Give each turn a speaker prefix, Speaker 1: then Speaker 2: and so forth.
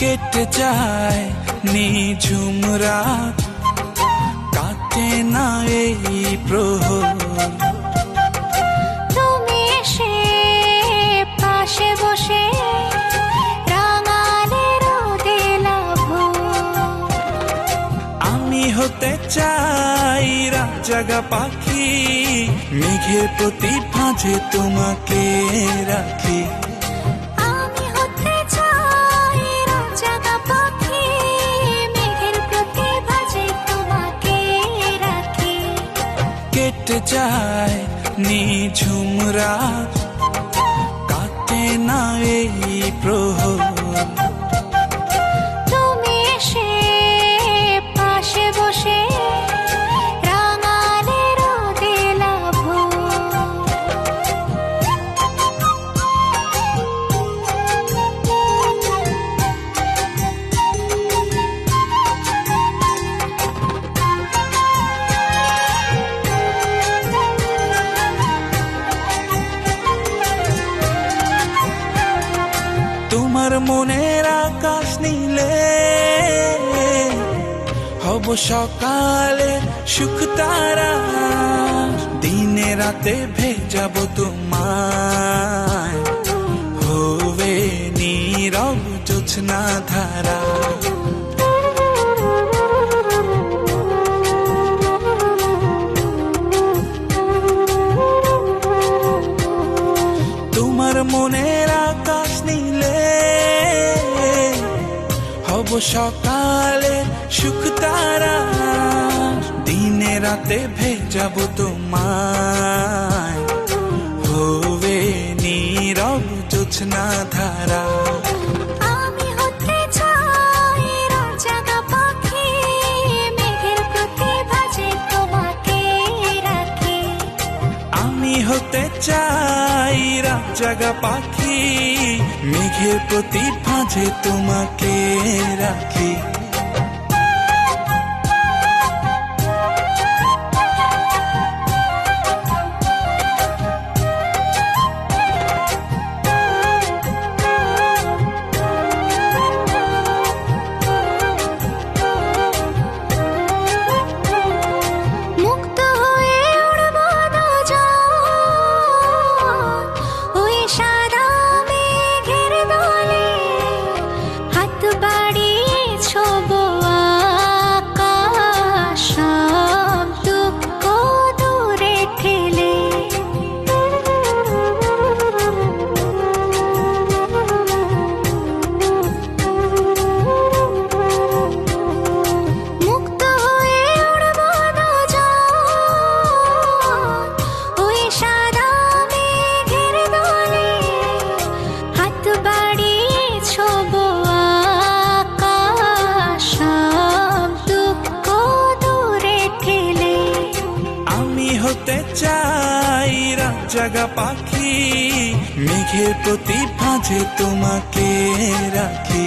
Speaker 1: কেটে যায় নিঝুম রাত, কাটে না এই প্রহর।
Speaker 2: তুমি এসে পাশে বসে রাঙালে রোদে লাভ।
Speaker 1: আমি হতে চাই রাত জাগা পাখি, মেঘের প্রতি ভাঁজে তোমাকে রাখি।
Speaker 2: আমি হতে চাই রাত জাগা পাখি, মেঘের প্রতি ভাঁজে তোমাকে রাখি।
Speaker 1: কেটে যায় নিঝুম রাত, কাটে না এই প্রহর।
Speaker 2: তুমি এসে পাশে বসে রাঙালে রোদে লাভ।
Speaker 1: তোমার মনের আকাশ নীলে হব সকালে সুখ তারা, দিনে রাতে ভেজাবো তোমায়, হবে নীরব জোছনা ধারা। তোমার মনের আকাশ নীলে হব সকালে সুখ তারা, দিনে রাতে ভেজাবো তোমায়, হবে নীরব জোছনা ধারা।
Speaker 2: আমি হতে চাই রাত জাগা পাখি, মেঘের প্রতি ভাঁজে তোমাকে রাখি।
Speaker 1: আমি হতে চাই রাত জাগা পাখি, মেঘের প্রতি ভাঁজে তোমাকে রাখি।
Speaker 2: মুক্ত হয়ে উড়ব না যখন ওই সাদা মেঘের দলে, হাত বাড়িয়ে ছোবো আকাশ, সব দুঃখ দূরে ঠেলে। মুক্ত হয়ে উড়ব না যখন ওই সাদা মেঘের দলে, হাত বাড়িয়ে ছোবো আকাশ, সব দুঃখ দূরে ঠেলে।
Speaker 1: আমি হতে চাই রাত জাগা পাখি, মেঘের প্রতি ভাঁজে তোমাকে রাখি।